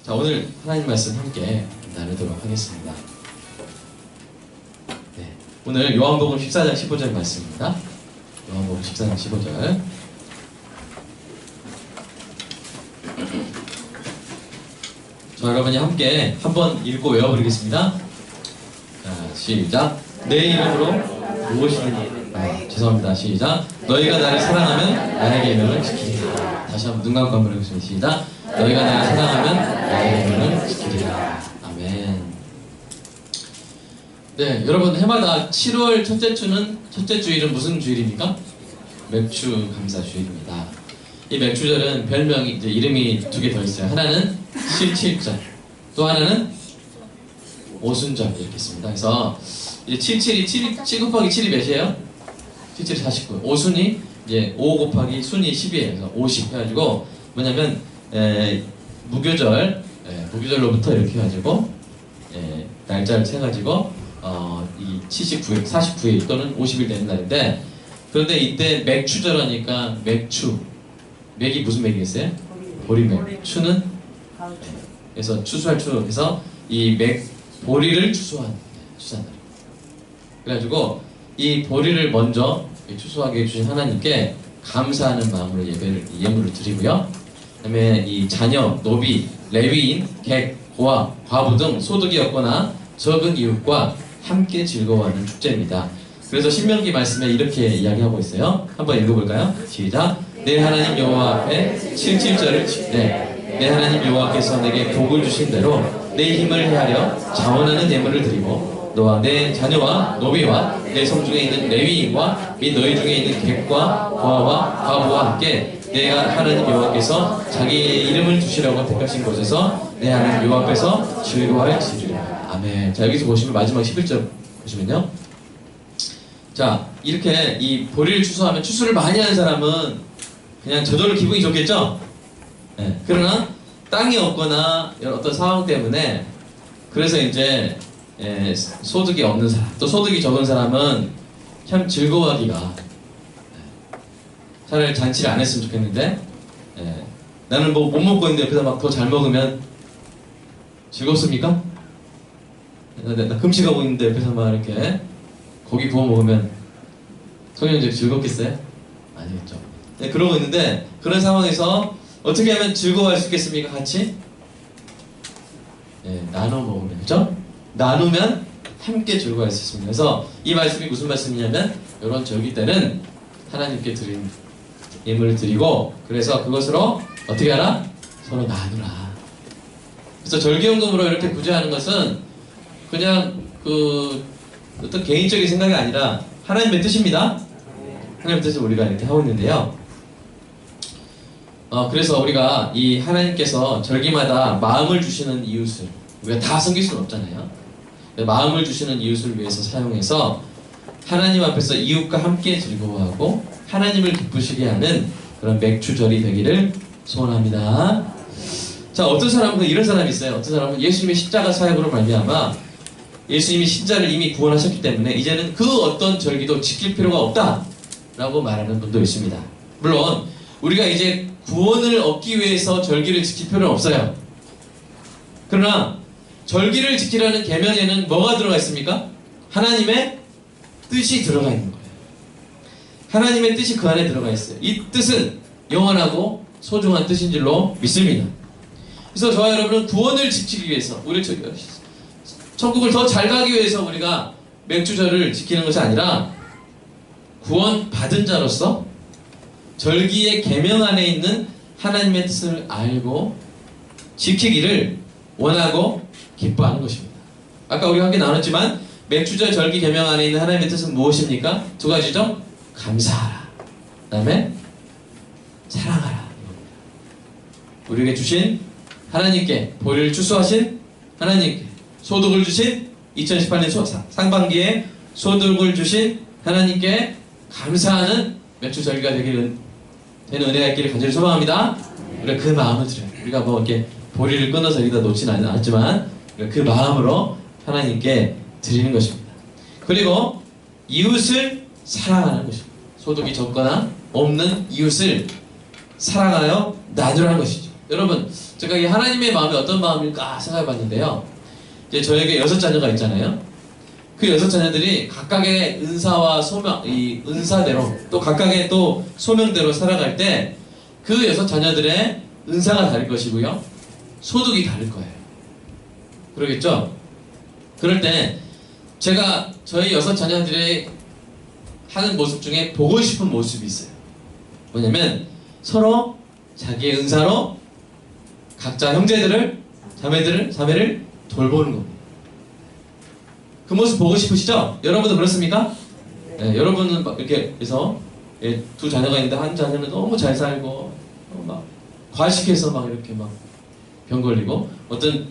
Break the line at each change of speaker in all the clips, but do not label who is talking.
자, 오늘 하나님 말씀 함께 나누도록 하겠습니다. 네, 오늘 요한복음 14장 15절 말씀입니다. 요한복음 14장 15절. 자, 여러분이 함께 한번 읽고 외워버리겠습니다. 자, 시작. 내 이름으로 무엇이든 죄송합니다. 시작. 너희가 나를 사랑하면 나의 계명을 지키리라. 다시 한번 눈 감고 한번 해보겠습니다. 시작. 너희가 나를 사랑하면 나의 계명을 지키리라. 아멘. 네, 여러분 해마다 7월 첫째 주일은 무슨 주일입니까? 맥주 감사 주일입니다. 이 맥주절은 별명이 이제 이름이 두 개 더 있어요. 하나는 칠칠절, 또 하나는 오순절 이렇게 있습니다. 그래서 이제 7 곱하기 7이 몇이에요? 7, 49. 오순이 이제 5 곱하기 순이 10이에요. 그래서 50 해가지고 뭐냐면 무교절로부터 이렇게 해가지고 날짜를 세가지고 이 79일, 49일 또는 50일 되는 날인데, 그런데 이때 맥추절 하니까 맥이 무슨 맥이겠어요? 보리맥. 추는 그래서 추수할 추. 그래서 이 보리를 추수한 날. 그래가지고 이 보리를 먼저 추수하게 해주신 하나님께 감사하는 마음으로 예물을 드리고요. 그다음에 이 자녀, 노비, 레위인, 객, 고아, 과부 등 소득이 없거나 적은 이웃과 함께 즐거워하는 축제입니다. 그래서 신명기 말씀에 이렇게 이야기하고 있어요. 한번 읽어볼까요? 시작. 내 하나님 여호와 앞에 7절을 칠때 내 하나님 여호와께서 내게 복을 주신 대로 내 힘을 헤아려 자원하는 예물을 드리고 너와 내 자녀와 노비와 내 성중에 있는 레위인과 및 너희 중에 있는 객과 고아와 과부와 함께 내가 하나님 여호와께서 자기의 이름을 두시라고 택하신 곳에서 내 하나님 여호와 앞에서 즐거워할지리라. 아멘. 자, 여기서 보시면 마지막 11절 보시면요. 자, 이렇게 이 보리를 추수하면 추수를 많이 하는 사람은 그냥 저절로 기분이 좋겠죠? 네. 그러나 땅이 없거나 어떤 상황 때문에 그래서 이제 소득이 없는 사람, 또 소득이 적은 사람은 참 즐거워하기가 차라리 잔치를 안 했으면 좋겠는데 나는 뭐 못 먹고 있는데 옆에서 막 더 잘 먹으면 즐겁습니까? 나 금식하고 있는데 옆에서 막 이렇게 고기 구워 먹으면 성현이 즐겁겠어요? 아니겠죠. 네, 그러고 있는데 그런 상황에서 어떻게 하면 즐거워할 수 있겠습니까? 같이? 나눠 먹으면, 그죠? 나누면 함께 즐거워할 수 있습니다. 그래서 이 말씀이 무슨 말씀이냐면 이런 절기 때는 하나님께 드린 예물을 드리고 그래서 그것으로 어떻게 하라? 서로 나누라. 그래서 절기연금으로 이렇게 구제하는 것은 그냥 어떤 개인적인 생각이 아니라 하나님의 뜻입니다. 하나님의 뜻을 우리가 이렇게 하고 있는데요. 그래서 우리가 이 하나님께서 절기마다 마음을 주시는 이웃을 우리가 다 섬길 수는 없잖아요. 마음을 주시는 이웃을 위해서 사용해서 하나님 앞에서 이웃과 함께 즐거워하고 하나님을 기쁘시게 하는 그런 맥주절이 되기를 소원합니다. 자, 어떤 사람은 이런 사람이 있어요. 어떤 사람은 예수님의 십자가 사역으로 말미암아 예수님이 신자를 이미 구원하셨기 때문에 이제는 그 어떤 절기도 지킬 필요가 없다라고 말하는 분도 있습니다. 물론 우리가 이제 구원을 얻기 위해서 절기를 지킬 필요는 없어요. 그러나 절기를 지키라는 계명에는 뭐가 들어가 있습니까? 하나님의 뜻이 들어가 있는 거예요. 하나님의 뜻이 그 안에 들어가 있어요. 이 뜻은 영원하고 소중한 뜻인 줄로 믿습니다. 그래서 저와 여러분은 구원을 지키기 위해서 우리 천국을 더 잘 가기 위해서 우리가 맥주절을 지키는 것이 아니라 구원 받은 자로서 절기의 계명 안에 있는 하나님의 뜻을 알고 지키기를 원하고 기뻐하는 것입니다. 아까 우리가 함께 나눴지만 맥주절 절기 계명 안에 있는 하나님의 뜻은 무엇입니까? 두 가지죠. 감사하라. 그 다음에 사랑하라. 우리에게 주신 하나님께 보리를 추수하신 하나님께 소득을 주신 2018년 상반기에 소득을 주신 하나님께 감사하는 맥주절기가 되는 은혜가 있기를 간절히 소망합니다. 우리가 그 마음을 드려요. 우리가 뭐 이렇게 보리를 끊어서 여기다 놓지는 않았지만 그 마음으로 하나님께 드리는 것입니다. 그리고 이웃을 사랑하는 것입니다. 소득이 적거나 없는 이웃을 사랑하여 나누라는 것이죠. 여러분, 제가 이 하나님의 마음이 어떤 마음일까 생각해 봤는데요. 이제 저에게 6자녀가 있잖아요. 그 6자녀들이 각각의 은사와 소명, 이 은사대로 또 각각의 또 소명대로 살아갈 때 그 6자녀들의 은사가 다를 것이고요. 소득이 다를 거예요. 그러겠죠? 그럴 때 제가 저희 6자녀들이 하는 모습 중에 보고 싶은 모습이 있어요. 뭐냐면 서로 자기의 은사로 각자 형제들을, 자매를 돌보는 겁니다. 그 모습 보고 싶으시죠? 여러분도 그렇습니까? 네, 여러분은 막 이렇게 해서 두 자녀가 있는데 한 자녀는 너무 잘 살고 막 과식해서 막 이렇게 막 병 걸리고 어떤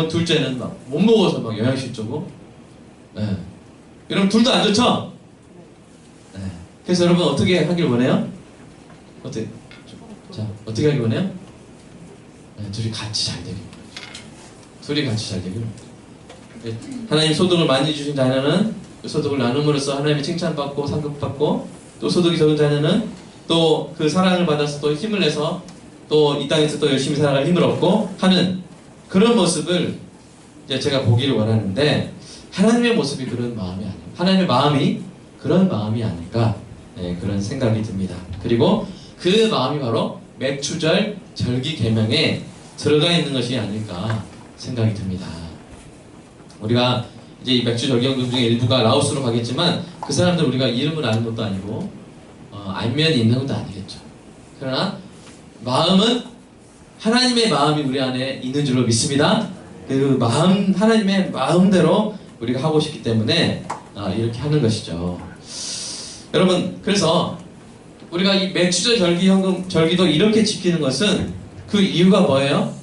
둘째는 막 못 먹어서 막 영양실 쪼고 네. 여러분 둘 다 안 좋죠? 네. 그래서 여러분 어떻게 하길 원해요? 어떻게 하길 원해요? 네, 둘이 같이 잘 되길 원해요. 둘이 같이 잘 되길 원해요. 네. 하나님 소득을 많이 주신 자녀는 그 소득을 나눔으로써 하나님의 칭찬받고 상급받고 또 소득이 적은 자녀는 또 그 사랑을 받아서 또 힘을 내서 또 이 땅에서 또 열심히 살아갈 힘을 얻고 하는 그런 모습을 이제 제가 보기를 원하는데 하나님의 모습이 그런 마음이 아니에요. 하나님의 마음이 그런 마음이 아닐까 네, 그런 생각이 듭니다. 그리고 그 마음이 바로 맥추절 절기 계명에 들어가 있는 것이 아닐까 생각이 듭니다. 우리가 이제 이 맥주 절기연금 중에 일부가 라오스로 가겠지만 그 사람들 우리가 이름을 아는 것도 아니고 안면이 있는 것도 아니겠죠. 그러나 마음은 하나님의 마음이 우리 안에 있는 줄로 믿습니다. 그 마음, 하나님의 마음대로 우리가 하고 싶기 때문에 이렇게 하는 것이죠. 여러분, 그래서 우리가 이 맥추절 절기도 이렇게 지키는 것은 그 이유가 뭐예요?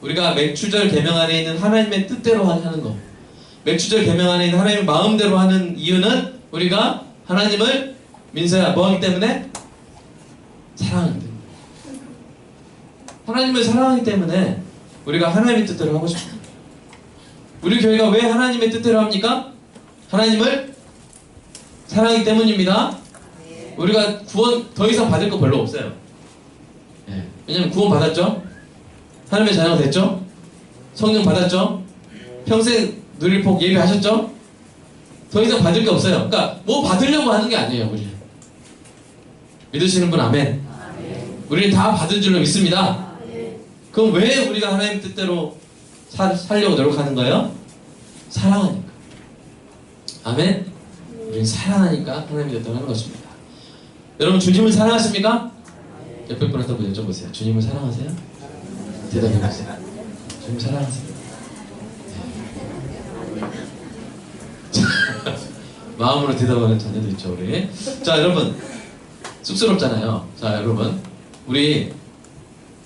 우리가 맥추절 계명 안에 있는 하나님의 뜻대로 하는 것. 맥추절 계명 안에 있는 하나님의 마음대로 하는 이유는 우리가 하나님을 민서야 뭐하기 때문에? 사랑하기 때문에. 하나님을 사랑하기 때문에 우리가 하나님의 뜻대로 하고 싶습니다. 우리 교회가 왜 하나님의 뜻대로 합니까? 하나님을 사랑하기 때문입니다. 우리가 구원 더 이상 받을 거 별로 없어요. 네. 왜냐면 구원 받았죠? 하나님의 자녀가 됐죠? 성령 받았죠? 평생 누릴 복 예비하셨죠? 더 이상 받을 게 없어요. 그러니까 뭐 받으려고 하는 게 아니에요. 우리 믿으시는 분 아멘. 우리는 다 받은 줄로 믿습니다. 그럼 왜 우리가 하나님 뜻대로 살려고 노력하는 거예요? 사랑하니까. 아멘. 우리는 사랑하니까 하나님 뜻대로 하는 것입니다. 여러분 주님을 사랑하십니까? 옆에 분한테 한번 여쭤보세요. 주님을 사랑하세요? 대답해보세요. 주님 사랑하세요? 마음으로 대답하는 자녀도 있죠 우리. 자 여러분 쑥스럽잖아요. 자 여러분 우리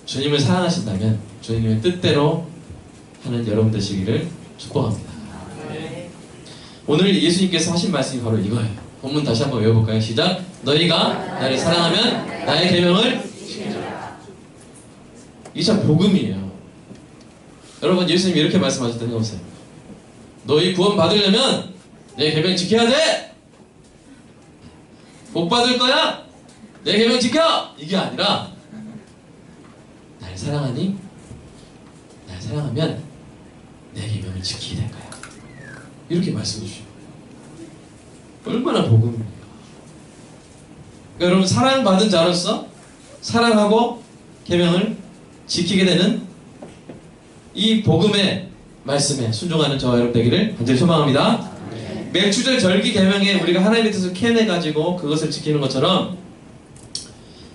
주님을 사랑하신다면 주님의 뜻대로 하는 여러분 되시기를 축복합니다. 오늘 예수님께서 하신 말씀이 바로 이거예요. 본문 다시 한번 외워볼까요? 시작. 너희가 나를 사랑하면 나의 계명을 지키라. 이게 참 복음이에요. 여러분 예수님이 이렇게 말씀하셨다는 거 보세요. 너희 구원 받으려면 내 계명 지켜야 돼. 복 받을 거야. 내 계명 지켜. 이게 아니라 날 사랑하니? 날 사랑하면 내 계명을 지키게 될 거야. 이렇게 말씀해 주시고 얼마나 복음입니까? 그러니까 여러분 사랑받은 자로서 사랑하고 계명을 지키게 되는 이 복음의 말씀에 순종하는 저와 여러분 되기를 간절히 소망합니다. 맥추절 절기 계명에 우리가 하나님의 뜻을 캐내가지고 그것을 지키는 것처럼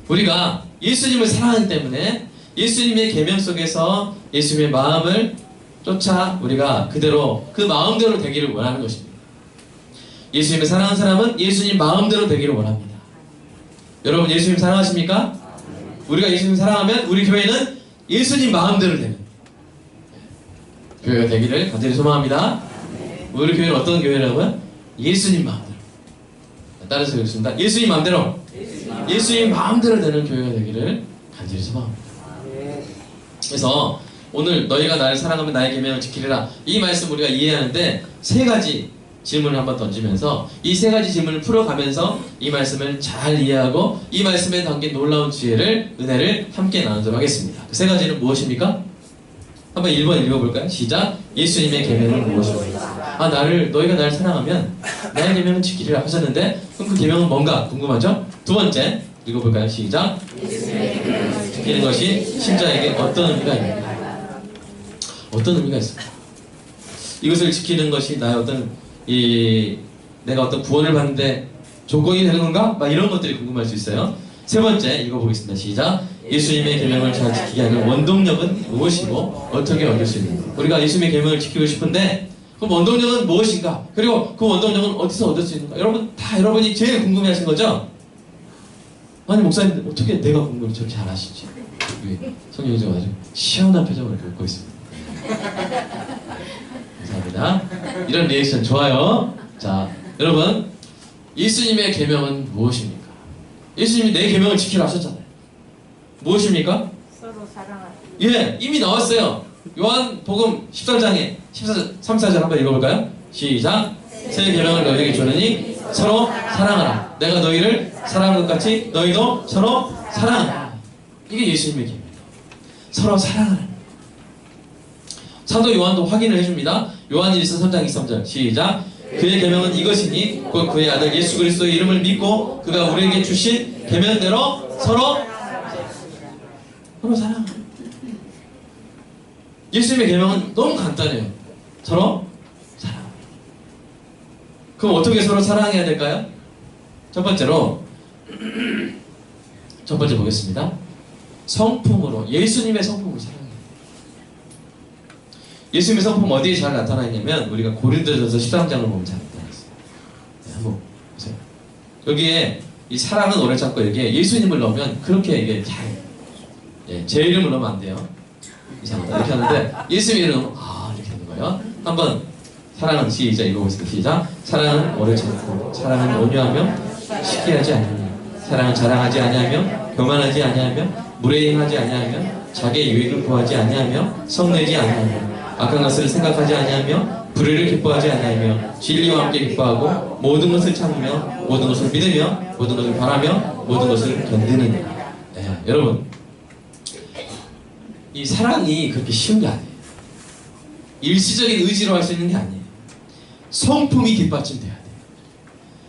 우리가 예수님을 사랑하기 때문에 예수님의 계명 속에서 예수님의 마음을 쫓아 우리가 그대로 그 마음대로 되기를 원하는 것입니다. 예수님을 사랑하는 사람은 예수님 마음대로 되기를 원합니다. 여러분 예수님 사랑하십니까? 우리가 예수님 사랑하면 우리 교회는 예수님 마음대로 되는 교회가 되기를 간절히 소망합니다. 우리 교회는 어떤 교회라고요? 예수님 마음대로. 따라서 그렇습니다. 예수님 마음대로. 예수님 마음대로 되는 교회가 되기를 간절히 소망합니다. 그래서 오늘 너희가 나를 사랑하면 나의 계명을 지키리라 이 말씀 우리가 이해하는데 세 가지 질문을 한번 던지면서 이 세 가지 질문을 풀어가면서 이 말씀을 잘 이해하고 이 말씀에 담긴 놀라운 지혜를, 은혜를 함께 나누도록 하겠습니다. 그 세 가지는 무엇입니까? 한번 1번 읽어볼까요? 시작. 예수님의 계명은 무엇입니까? 너희가 나를 사랑하면 나의 계명은 지키리라 하셨는데, 그럼 그 계명은 뭔가 궁금하죠? 두 번째 읽어볼까요? 시작. 지키는 것이 신자에게 어떤 의미가 있는가? 어떤 의미가 있습니까? 이것을 지키는 것이 나의 내가 어떤 구원을 받는데 조건이 되는 건가? 막 이런 것들이 궁금할 수 있어요. 세 번째 읽어보겠습니다. 시작. 예수님의 계명을 잘 지키게 하는 원동력은 무엇이고 어떻게 얻을 수 있는가? 우리가 예수님의 계명을 지키고 싶은데 그럼 원동력은 무엇인가? 그리고 그 원동력은 어디서 얻을 수 있는가? 여러분이 제일 궁금해하신 거죠? 아니 목사님 어떻게 내가 공부를 저렇게 잘하시지? 성경이 아주 시원한 표정을 이렇게 웃고 있습니다. 감사합니다. 이런 리액션 좋아요. 자, 여러분, 예수님의 계명은 무엇입니까? 예수님이 내 계명을 지키라 하셨잖아요. 무엇입니까?
서로 사랑하라.
예, 이미 나왔어요. 요한복음 13장에 3, 4절 한번 읽어볼까요? 시작. 새 계명을 너희에게 주노니 서로 사랑하라. 내가 너희를 사랑한 것 같이 너희도 서로 사랑하라. 이게 예수님의 계명입니다. 서로 사랑하라. 사도 요한도 확인을 해줍니다. 요한일서 3장 23절 시작. 그의 계명은 이것이니 곧 그의 아들 예수 그리스도의 이름을 믿고 그가 우리에게 주신 계명대로 서로 사랑하라. 예수님의 계명은 너무 간단해요. 서로 사랑하라. 그럼 어떻게 서로 사랑해야 될까요? 첫 번째 보겠습니다. 성품으로, 예수님의 성품을 사랑해요. 예수님의 성품 어디에 잘 나타나 있냐면 우리가 고린도전서 13장을 보면 잘 나타나 있어요. 네, 한번 보세요. 여기에 이 사랑은 오래 참고 여기에 예수님을 넣으면 그렇게 이게 잘, 제 이름을 넣으면 안 돼요. 이상하다 이렇게 하는데 예수님 이름 이렇게 하는 거예요. 한번 사랑은 시작 읽어보겠습니다. 시작. 사랑은 오래 참고 사랑은 온유하며 시기하지 아니하며 사랑은 자랑하지 아니하며 교만하지 아니하며 무례행하지 아니하며 자기의 유익을 구하지 아니하며 성내지 아니하며 악한 것을 생각하지 아니하며 불의를 기뻐하지 아니하며 진리와 함께 기뻐하고 모든 것을 참으며 모든 것을 믿으며 모든 것을 바라며 모든 것을 견디느니라. 네, 여러분, 이 사랑이 그렇게 쉬운 게 아니에요. 일시적인 의지로 할 수 있는 게 아니에요. 성품이 뒷받침돼야 돼요.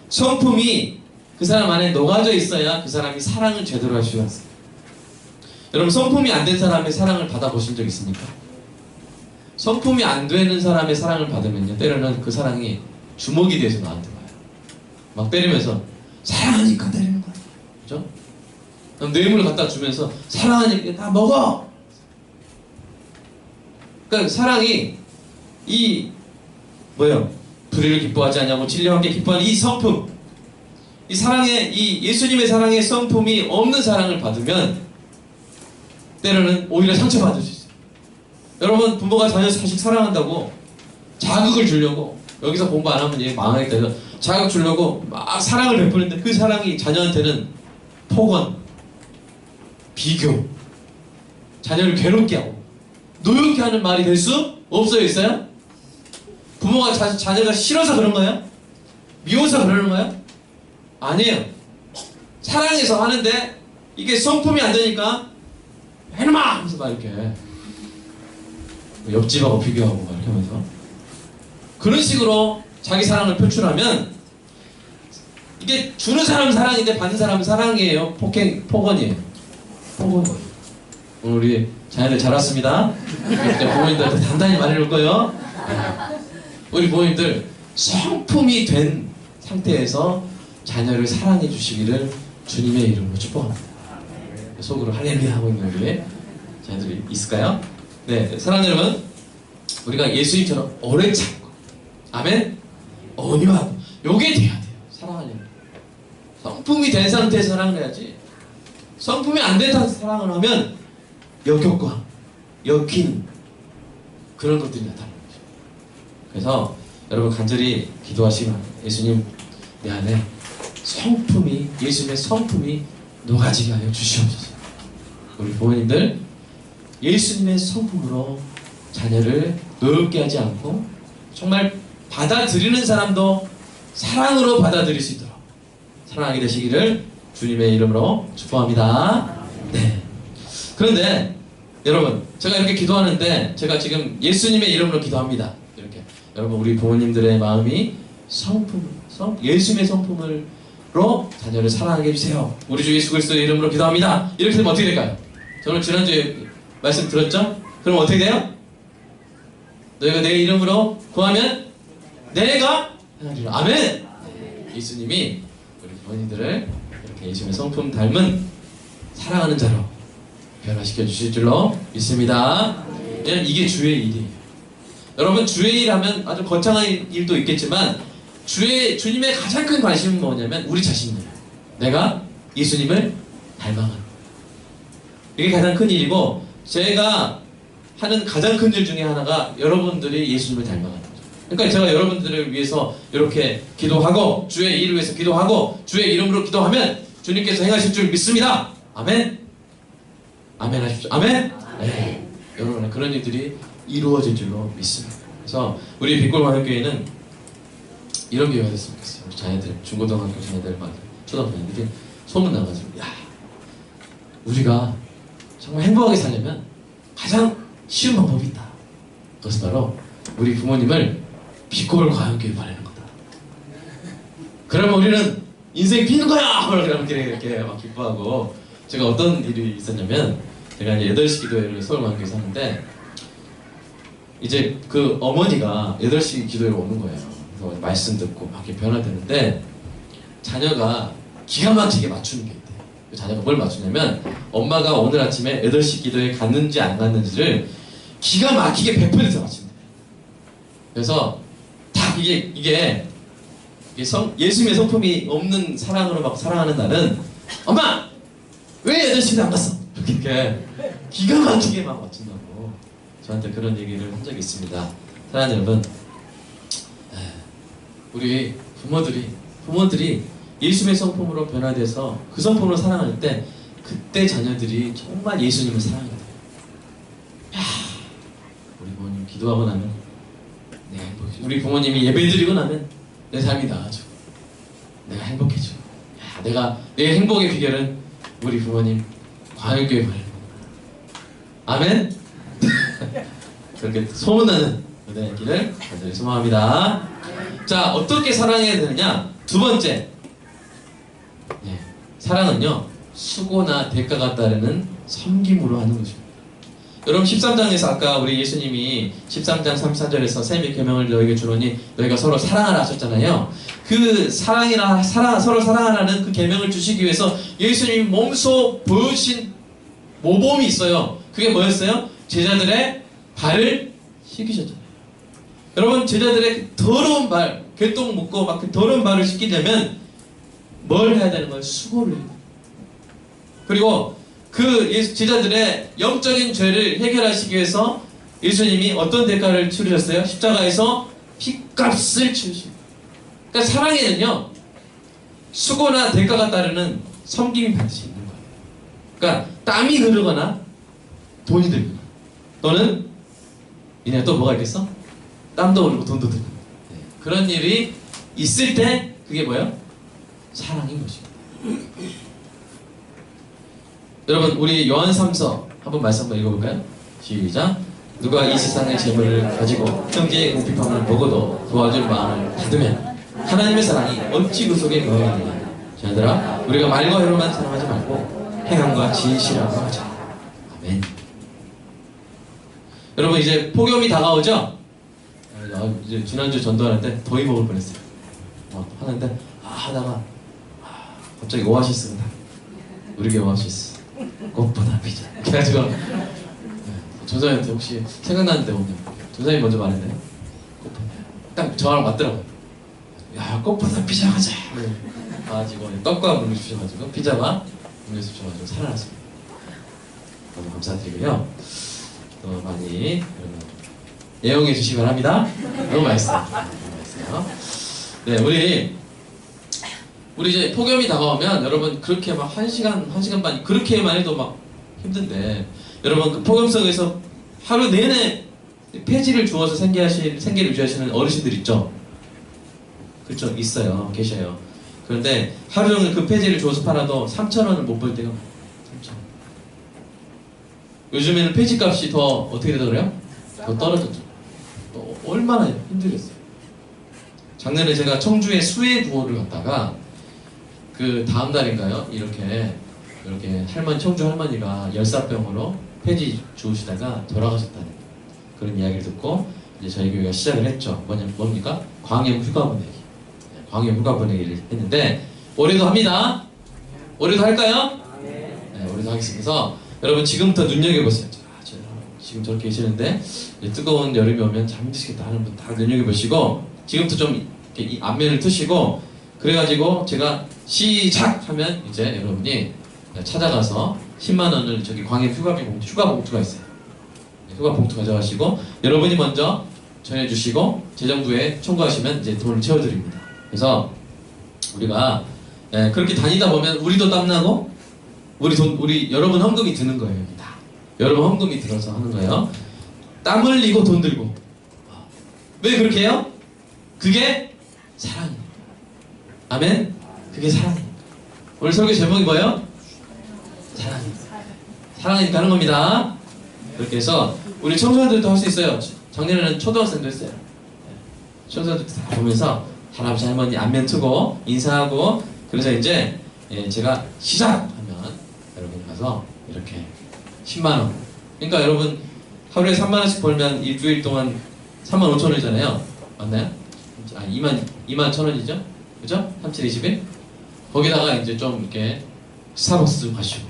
성품이 그 사람 안에 녹아져 있어야 그 사람이 사랑을 제대로 할 수 있어요. 여러분, 성품이 안 된 사람의 사랑을 받아보신 적 있습니까? 성품이 안 되는 사람의 사랑을 받으면요, 때로는 그 사랑이 주먹이 돼서 나한테 와요. 막 때리면서 사랑하니까 때리는 거야. 그죠? 뇌물을 갖다 주면서 사랑하니까 다 먹어! 그러니까 사랑이 불의를 기뻐하지 않냐고 진리와 함께 기뻐하는 이 성품, 이 사랑의, 이 예수님의 사랑의 성품이 없는 사랑을 받으면 때로는 오히려 상처받을 수 있어요. 여러분, 부모가 자식 사랑한다고 자극을 주려고, 여기서 공부 안 하면 얘 망하겠다 해서 자극 주려고 막 사랑을 베푸는데 그 사랑이 자녀한테는 폭언, 비교, 자녀를 괴롭게 하고 노엽게 하는 말이 될 수 없어요? 있어요? 부모가 자녀가 싫어서 그런 거예요? 미워서 그러는 거예요? 아니에요. 사랑해서 하는데 이게 성품이 안 되니까 해놈아! 하면서 막 이렇게 옆집하고 비교하고 막 이렇게 하면서 그런 식으로 자기 사랑을 표출하면 이게 주는 사람은 사랑인데 받는 사람은 사랑이에요? 폭언이에요? 폭언이에요. 오늘 우리 자녀들 잘 왔습니다. 부모님들한테 단단히 말해놓을 거예요. 우리 부모님들 성품이 된 상태에서 자녀를 사랑해 주시기를 주님의 이름으로 축복합니다. 속으로 할렐루야 하고 있는 우리 자녀들이 있을까요? 네, 사랑하는 여러분, 우리가 예수님처럼 오래 참고, 아멘? 온유하고, 요게 돼야 돼요. 사랑하려면. 성품이 된 상태에서 사랑을 해야지. 성품이 안 된 상태에서 사랑을 하면 역효과, 역hin 그런 것들이 나타나는 거죠. 그래서 여러분 간절히 기도하시면 예수님 내 안에 성품이, 예수님의 성품이 녹아지게 하여 주시옵소서. 우리 부모님들 예수님의 성품으로 자녀를 노엽게 하지 않고 정말 받아들이는 사람도 사랑으로 받아들일 수 있도록 사랑하게 되시기를 주님의 이름으로 축복합니다. 네. 그런데 여러분, 제가 이렇게 기도하는데 제가 지금 예수님의 이름으로 기도합니다. 이렇게 여러분, 우리 부모님들의 마음이 예수님의 성품으로 자녀를 사랑하게 해주세요. 우리 주 예수 그리스도의 이름으로 기도합니다. 이렇게 되면 어떻게 될까요? 저는 지난주에 말씀 들었죠? 그럼 어떻게 돼요? 너희가 내 이름으로 구하면 내가 하리라. 아멘! 예수님이 우리 부모님들을 이렇게 예수님의 성품 닮은 사랑하는 자로 변화시켜 주실 줄로 믿습니다. 이게 주의 일이에요. 여러분, 주의 일 하면 아주 거창한 일도 있겠지만 주님의 가장 큰 관심은 뭐냐면 우리 자신이에요. 내가 예수님을 닮아가는 거예요. 이게 가장 큰 일이고, 제가 하는 가장 큰 일 중에 하나가 여러분들이 예수님을 닮아가는 거죠. 그러니까 제가 여러분들을 위해서 이렇게 기도하고 주의 일을 위해서 기도하고 주의 이름으로 기도하면 주님께서 행하실 줄 믿습니다. 아멘. 아멘 하십시오. 아멘. 네. 여러분의 그런 일들이 이루어질 줄로 믿습니다. 그래서 우리 빛골만원교회는 이런 교회가 됐으면 좋겠어요. 우리 자녀들, 중고등학교 자녀들, 초등학교 자녀들이 소문나가지고, 야, 우리가 정말 행복하게 살려면 가장 쉬운 방법이 있다. 그것은 바로 우리 부모님을 빛골 과연교회 보내는 거다. 그러면 우리는 인생 비는 거야! 그러면 이렇게 막 기뻐하고, 제가 어떤 일이 있었냐면, 제가 이제 8시 기도회를 서울광교에서 하는데, 이제 그 어머니가 8시 기도회로 오는 거예요. 그래서 말씀 듣고 막 이렇게 변화되는데, 자녀가 기가 막히게 맞추는 게 있대요. 그 자녀가 뭘 맞추냐면, 엄마가 오늘 아침에 8시 기도회에 갔는지 안 갔는지를 기가 막히게 배포해서 맞춘대요. 그래서 딱 이게 예수님의 성품이 없는 사랑으로 막 사랑하는 날은, 엄마! 왜 8시에 안 갔어? 이렇게 기가 막히게 막 맞춘다고 저한테 그런 얘기를 한 적이 있습니다. 사랑하는 여러분, 우리 부모들이 예수님의 성품으로 변화돼서 그 성품으로 사랑할 때, 그때 자녀들이 정말 예수님을 사랑해요. 우리 부모님 기도하고 나면 내가 행복해져. 우리 부모님이 예배드리고 나면 내 삶이 나아져. 내가 행복해져. 내 행복의 비결은 우리 부모님 과연교회 보내는 겁니다. 아멘? 그렇게 소문나는 은혜이기를 간절히 소망합니다. 자, 어떻게 사랑해야 되느냐? 두 번째, 사랑은요, 수고나 대가가 따르는 섬김으로 하는 것입니다. 여러분, 13장에서 아까 우리 예수님이 13장 34절에서 새 계명을 너에게 주노니 너희가 서로 사랑하라 하셨잖아요. 그 서로 사랑하라는 그 계명을 주시기 위해서 예수님이 몸소 보여주신 모범이 있어요. 그게 뭐였어요? 제자들의 발을 씻기셨잖아요. 여러분, 제자들의 더러운 발, 개똥 묻고 막 그 더러운 발을 씻기려면 뭘 해야 되는 거예요? 수고를 해야 돼요. 그리고 그 제자들의 영적인 죄를 해결하시기 위해서 예수님이 어떤 대가를 치르셨어요? 십자가에서 핏값을 치르시고. 그러니까 사랑에는요, 수고나 대가가 따르는 섬김이 반드시 있는 거예요. 그러니까 땀이 흐르거나 돈이 들거나, 또는 이내 또 뭐가 있겠어? 땀도 흐르고 돈도 들고, 그런 일이 있을 때 그게 뭐예요? 사랑인 것입니다. 여러분, 우리 요한 3서 한번 말씀 한번 읽어볼까요? 시작. 누가 이 세상의 재물을 가지고 형제의 궁핍함을 보고도 도와줄 마음을 닫으면 하나님의 사랑이 어찌 그 속에 거하느냐. 자들아, 우리가 말과 혀로만 사랑하지 말고 행함과 진실하고 하자. 아멘. 여러분, 이제 폭염이 다가오죠? 이제 지난주 전도할 때 더위 먹을 뻔했어요. 하는데 하다가 갑자기 오아시스가 우리 교회 오아시스 꽃보다 피자. 그래가지고 전사님한테 혹시 생각나는데 오냐. 전사님 먼저 말했네요. 꽃보다. 딱 저랑 맞더라고요. 야, 꽃보다 피자 가자. 가지고 떡과 물을 주셔가지고 피자와 음료수 주셔가지고 살아났습니다. 너무 감사드리고요. 또 많이 여러분 애용해 주시기 바랍니다. 너무 맛있어요. 너무 맛있어요. 네, 우리 이제 폭염이 다가오면 여러분 그렇게 막 1시간 반 그렇게만 해도 막 힘든데, 여러분 그 폭염 속에서 하루 내내 폐지를 주어서 생계를 유지하시는 어르신들 있죠? 그렇죠? 있어요. 계셔요. 그런데 하루 종일 그 폐지를 줘서 팔아도 3,000원을 못 벌 때가 많아요. 3,000원. 요즘에는 폐지 값이 더 어떻게 되더 그래요? 더 떨어졌죠. 얼마나 힘들겠어요. 작년에 제가 청주에 수해 구호를 갔다가 그 다음 달인가요? 이렇게 할머니, 청주 할머니가 열사병으로 폐지 주우시다가 돌아가셨다는 그런 이야기를 듣고 이제 저희 교회가 시작을 했죠. 뭡니까? 광염 휴가 보내기. 광염 휴가 보내기를 했는데 올해도 합니다. 올해도 할까요? 네, 올해도 하겠습니다. 그래서 여러분 지금부터 눈여겨보세요. 지금 저렇게 계시는데 뜨거운 여름이 오면 잠 힘드시겠다 하는 분 다 눈여겨보시고 지금부터 좀 이렇게 이 앞면을 트시고 그래가지고 제가 시작 하면 이제 여러분이 찾아가서 10만 원을 저기 광해 휴가 봉투가 있어요. 휴가 봉투 가져가시고 여러분이 먼저 전해주시고 재정부에 청구하시면 이제 돈을 채워드립니다. 그래서 우리가 그렇게 다니다 보면 우리도 땀나고 우리 여러분 헌금이 드는 거예요. 여기 다 여러분 헌금이 들어서 하는 거예요. 땀 흘리고 돈 들고. 왜 그렇게 해요? 그게 사랑이니까. 아멘? 그게 사랑이니까. 오늘 설교 제목이 뭐예요? 사랑이니까. 사랑이니까 하는 겁니다. 그렇게 해서 우리 청소년들도 할 수 있어요. 작년에는 초등학생도 했어요. 청소년들 다 보면서 할아버지 할머니 안면 트고 인사하고 그래서 이제 제가 시작하면 여러분 가서 이렇게 10만원. 그러니까 여러분 하루에 3만원씩 벌면 일주일 동안 35,000원이잖아요. 맞나요? 2만 1,000원이죠? 그죠? 3721? 거기다가 이제 좀 이렇게 스타벅스 가시고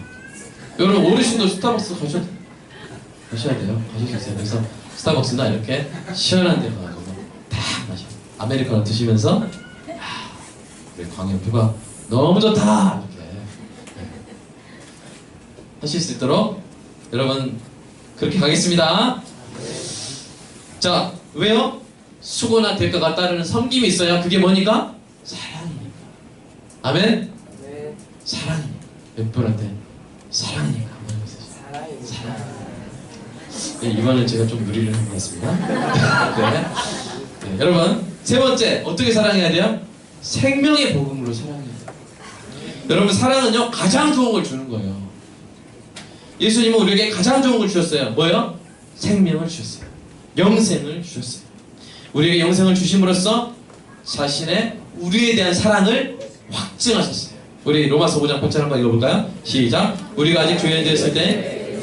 여러분 어르신도 스타벅스 가셔야 돼요. 가실 수 있어요. 그래서 스타벅스나 이렇게 시원한 데 가가지고 딱 마셔. 아메리카노 드시면서 우리 광역 휴가 너무 좋다! 이렇게 하실 수 있도록 여러분 그렇게 가겠습니다. 자, 왜요? 수고나 대가가 따르는 섬김이 있어야 그게 뭐니까? 사랑이니까. 아멘? 네. 사랑이니까. 몇 분한테 사랑이니까 한번 해보세요. 사랑. 네, 이번엔 제가 좀 무리를 해보겠습니다. 네. 네, 여러분 세 번째 어떻게 사랑해야 돼요? 생명의 복음으로 사랑해야 돼요. 여러분 사랑은요 가장 좋은 걸 주는 거예요. 예수님은 우리에게 가장 좋은 걸 주셨어요. 뭐예요? 생명을 주셨어요. 영생을 주셨어요. 우리에게 영생을 주심으로써 자신의 우리에 대한 사랑을 확증하셨어요. 우리 로마서 5장 8절 한번 읽어볼까요? 시작. 우리가 아직 죄인 되었을 때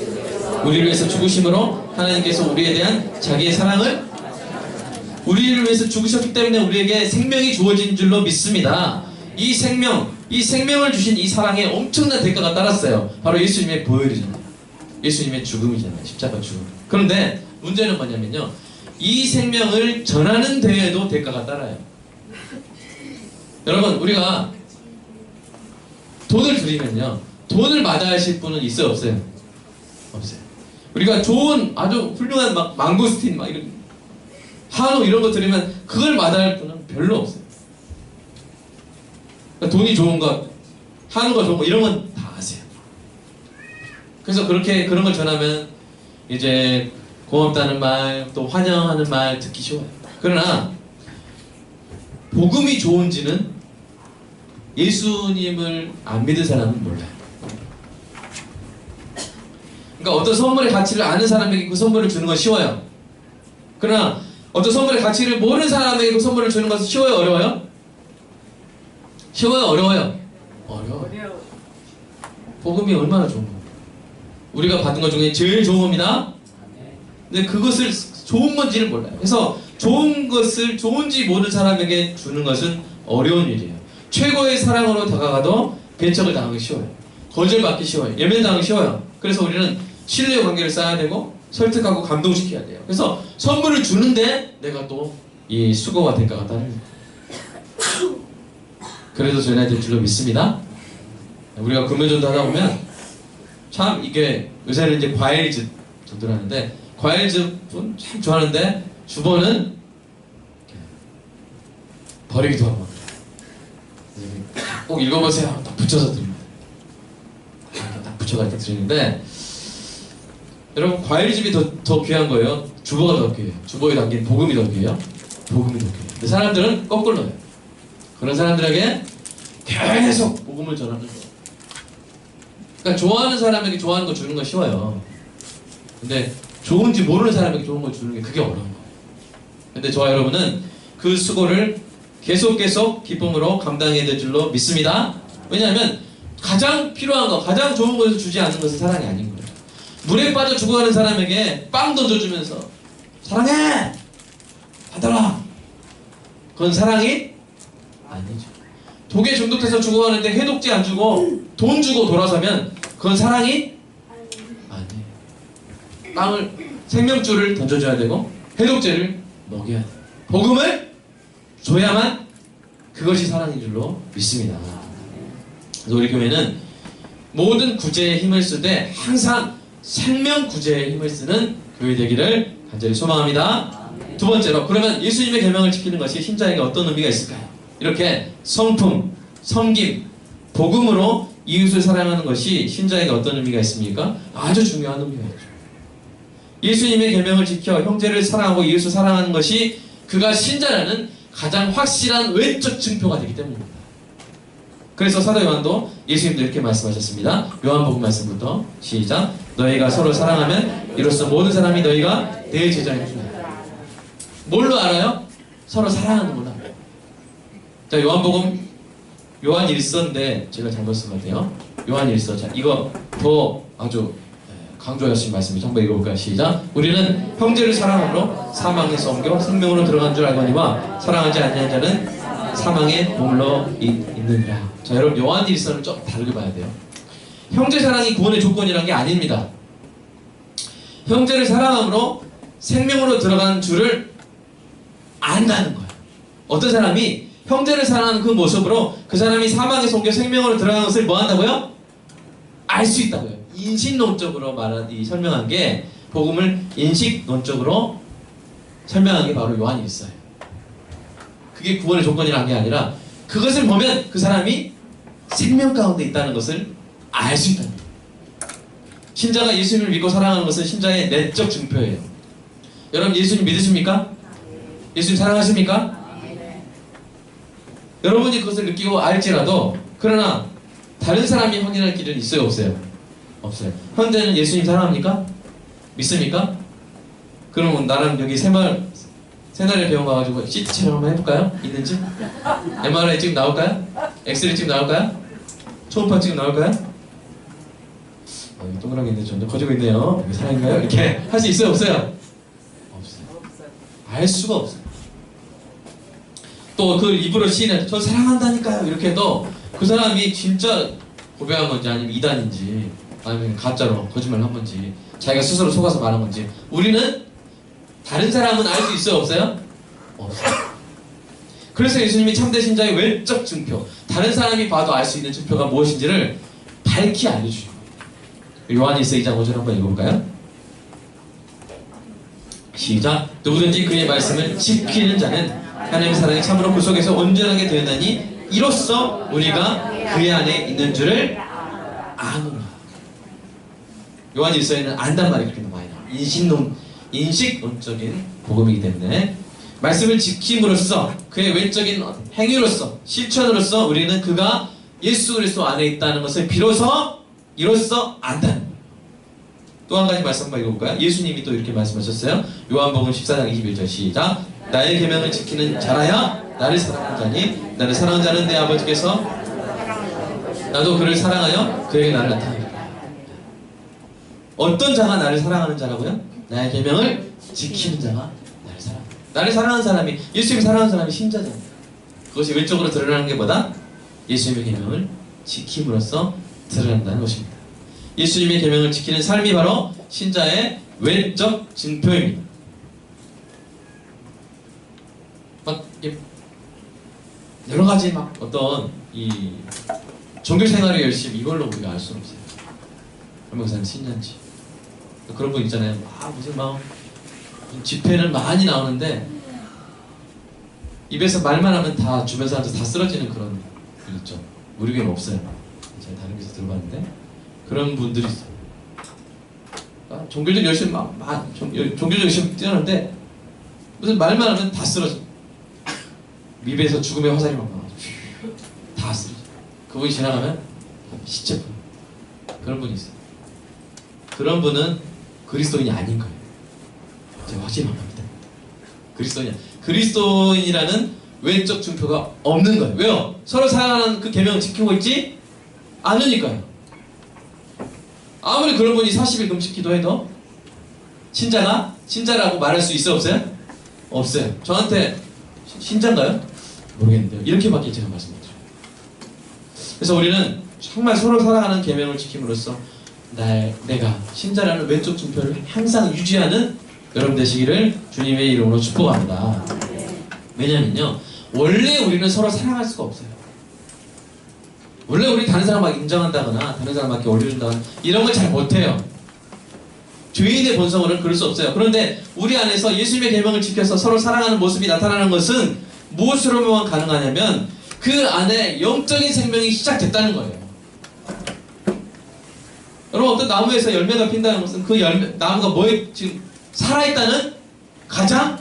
우리를 위해서 죽으심으로 하나님께서 우리에 대한 자기의 사랑을 우리를 위해서 죽으셨기 때문에 우리에게 생명이 주어진 줄로 믿습니다. 이 생명을 주신 이 사랑에 엄청난 대가가 따랐어요. 바로 예수님의 보혈이잖아요. 예수님의 죽음이잖아요. 십자가 죽음. 그런데 문제는 뭐냐면요. 이 생명을 전하는 데에도 대가가 따라요. 여러분 우리가 돈을 드리면요. 돈을 마다하실 분은 있어요? 없어요? 없어요. 우리가 좋은 아주 훌륭한 막 망고스틴 막 이런 한우 이런 거 드리면 그걸 마다할 분은 별로 없어요. 그러니까 돈이 좋은 것, 한우가 좋은 거 이런 건 다 아세요. 그래서 그런 걸 전하면 이제 고맙다는 말, 또 환영하는 말 듣기 쉬워요. 그러나 복음이 좋은지는 예수님을 안 믿은 사람은 몰라요. 그러니까 어떤 선물의 가치를 아는 사람에게 그 선물을 주는 건 쉬워요. 그러나 어떤 선물의 가치를 모르는 사람에게 그 선물을 주는 것은 쉬워요? 어려워요? 쉬워요? 어려워요? 어려워요. 복음이 얼마나 좋은 겁니까? 우리가 받은 것 중에 제일 좋은 겁니다. 근데 그것을 좋은 건지를 몰라요. 그래서 좋은 것을 좋은지 모르는 사람에게 주는 것은 어려운 일이에요. 최고의 사랑으로 다가가도 배척을 당하기 쉬워요. 거절받기 쉬워요. 예면당하기 쉬워요. 그래서 우리는 신뢰 관계를 쌓아야 되고 설득하고 감동시켜야 돼요. 그래서 선물을 주는데 내가 또 이 수고와 대가가 따릅니다. 그래도 전해야 될 줄로 믿습니다. 우리가 금요전도 하다 보면 참 이게 요새는 이제 과일즙 전도를 하는데 과일즙은 참 좋아하는데 주번은 버리기도 하고 꼭 읽어보세요. 딱 붙여서 드립니다. 딱 붙여가지고 드리는데 여러분 과일즙이 더 귀한 거예요? 주보가 더 귀해요? 주보에 담긴 복음이 더 귀해요? 복음이 더 귀해요. 근데 사람들은 거꾸로예요. 그런 사람들에게 계속 복음을 전하는 거예요. 그러니까 좋아하는 사람에게 좋아하는 거 주는 거 쉬워요. 근데 좋은지 모르는 사람에게 좋은 거 주는 게 그게 어려운 거예요. 근데 저와 여러분은 그 수고를 계속 기쁨으로 감당해야 될 줄로 믿습니다. 왜냐하면 가장 필요한 거, 가장 좋은 것을 주지 않는 것은 사랑이 아닌 거예요. 물에 빠져 죽어가는 사람에게 빵 던져주면서 사랑해! 받아라! 그건 사랑이 아니죠. 독에 중독돼서 죽어가는데 해독제 안 주고 돈 주고 돌아서면 그건 사랑이 아니에요. 빵을, 생명줄을 던져줘야 되고 해독제를 먹여야 돼요. 복음을 줘야만 그것이 사랑인 줄로 믿습니다. 그래서 우리 교회는 모든 구제에 힘을 쓰되 항상 생명 구제에 힘을 쓰는 교회 되기를 간절히 소망합니다. 두 번째로, 그러면 예수님의 계명을 지키는 것이 신자에게 어떤 의미가 있을까요? 이렇게 성품, 섬김, 복음으로 이웃을 사랑하는 것이 신자에게 어떤 의미가 있습니까? 아주 중요한 의미가 있죠. 예수님의 계명을 지켜 형제를 사랑하고 이웃을 사랑하는 것이 그가 신자라는 가장 확실한 외적 증표가 되기 때문입니다. 그래서 사도 요한도 예수님도 이렇게 말씀하셨습니다. 요한복음 말씀부터 시작. 너희가 서로 사랑하면 이로써 모든 사람이 너희가 내 제자인 줄 알아. 뭘로 알아요? 서로 사랑하는 걸로 알아요. 자, 요한복음 요한 1서인데 제가 잘못 쓴 것 같아요. 요한 1서. 자, 이거 더 아주 강조하신 말씀이죠. 한번 읽어볼까요? 시작. 우리는 형제를 사랑함으로 사망에서 옮겨 생명으로 들어간 줄 알거니와 사랑하지 않는 자는 사망에 머물러 있느니라. 자, 여러분 요한 1서를 좀 다르게 봐야 돼요. 형제 사랑이 구원의 조건이란 게 아닙니다. 형제를 사랑함으로 생명으로 들어간 줄을 안다는 거예요. 어떤 사람이 형제를 사랑하는 그 모습으로 그 사람이 사망에서 옮겨 생명으로 들어간 것을 뭐 한다고요? 알 수 있다고요. 인식론적으로 설명한 게, 복음을 인식론적으로 설명한 게 바로 요한 1서예요. 그게 구원의 조건이라는 게 아니라 그것을 보면 그 사람이 생명 가운데 있다는 것을 알 수 있다는 거예요. 신자가 예수님을 믿고 사랑하는 것은 신자의 내적 증표예요. 여러분 예수님 믿으십니까? 예수님 사랑하십니까? 여러분이 그것을 느끼고 알지라도, 그러나 다른 사람이 확인할 길은 있어요, 없어요? 없어요. 현재는 예수님 사랑합니까? 믿습니까? 그러면 나랑 여기 새날에 병원 가가지고 CT 촬영 한번 해볼까요? 있는지? MRI 지금 나올까요? 엑스레이 지금 나올까요? 초음파 지금 나올까요? 여기 동그랗게 있는데 점점 커지고 있네요. 여기 사랑인가요? 이렇게 할 수 있어요, 없어요? 없어요. 알 수가 없어요. 또 그 입으로 시인해 저 사랑한다니까요 이렇게 해도 그 사람이 진짜 고백한 건지 아니면 이단인지 아니면 가짜로 거짓말을 한 건지 자기가 스스로 속아서 말한 건지 우리는, 다른 사람은 알 수 있어요, 없어요? 없어요. 그래서 예수님이 참된 신자의 외적 증표, 다른 사람이 봐도 알 수 있는 증표가 무엇인지를 밝히 알려주신 거예요. 요한 1서 2장 5절 한번 읽어볼까요? 시작. 누구든지 그의 말씀을 지키는 자는 하나님의 사랑이 참으로 그 속에서 온전하게 되었나니 이로써 우리가 그의 안에 있는 줄을 아노라. 요한 1서에는 안단 말이 그렇게 많이 나와요. 인식론적인 복음이기 때문에 말씀을 지킴으로써, 그의 외적인 행위로서, 실천으로서 우리는 그가 예수 그리스도 안에 있다는 것을 비로소 이로써 안다는 거예요. 또 한 가지 말씀 한번 읽어볼까요? 예수님이 또 이렇게 말씀하셨어요. 요한복음 14장 21절 시작. 나의 계명을 지키는 자라야 나를 사랑하는 자니 나를 사랑하는 자는 내 아버지께서 나도 그를 사랑하여 그에게 나를 나타내리라. 어떤 자가 나를 사랑하는 자라고요? 나의 계명을 지키는 자가 나를 사랑한다. 나를 사랑하는 사람이, 예수님을 사랑하는 사람이 신자잖아요. 그것이 외적으로 드러나는 게 뭐다? 예수님의 계명을 지킴으로써 드러난다는 것입니다. 예수님의 계명을 지키는 삶이 바로 신자의 외적 증표입니다. 막 여러 가지 막 어떤 이 종교 생활의 열심, 이걸로 우리가 알 수는 없어요. 얼마나 그 사람이 신자인지. 그런 분 있잖아요. 무슨 막 집회는 많이 나오는데 입에서 말만 하면 다 주변 사람들 다 쓰러지는 그런 분 있죠. 우리 교회는 없어요. 제가 다른 데서 들어봤는데 그런 분들이 있어요. 종교적 열심 종교적 열심 뛰어는데 무슨 말만 하면 다 쓰러져. 입에서 죽음의 화살이 막 나와서 다 쓰러져. 그분이 지나가면 시체 분. 그런 분이 있어요. 그런 분은 그리스도인이 아닌 거예요. 제가 확실히 말합니다. 그리스도인이라는 외적 증표가 없는 거예요. 왜요? 서로 사랑하는 그 계명을 지키고 있지 않으니까요. 아무리 그런 분이 40일 금식 기도해도 신자라고 말할 수 있어요? 없어요? 없어요. 저한테 신자인가요? 모르겠는데요. 이렇게밖에 제가 말씀드려요. 그래서 우리는 정말 서로 사랑하는 계명을 지킴으로써 내가 신자라는 왼쪽 증표를 항상 유지하는 여러분 되시기를 주님의 이름으로 축복합니다. 왜냐면요, 원래 우리는 서로 사랑할 수가 없어요. 원래 우리 다른 사람 막 인정한다거나 다른 사람 막 올려준다거나 이런 걸 잘 못해요. 죄인의 본성으로는 그럴 수 없어요. 그런데 우리 안에서 예수님의 계명을 지켜서 서로 사랑하는 모습이 나타나는 것은 무엇으로만 가능하냐면 그 안에 영적인 생명이 시작됐다는 거예요. 여러분, 어떤 나무에서 열매가 핀다는 것은 그 나무가 뭐에 지금 살아있다는 가장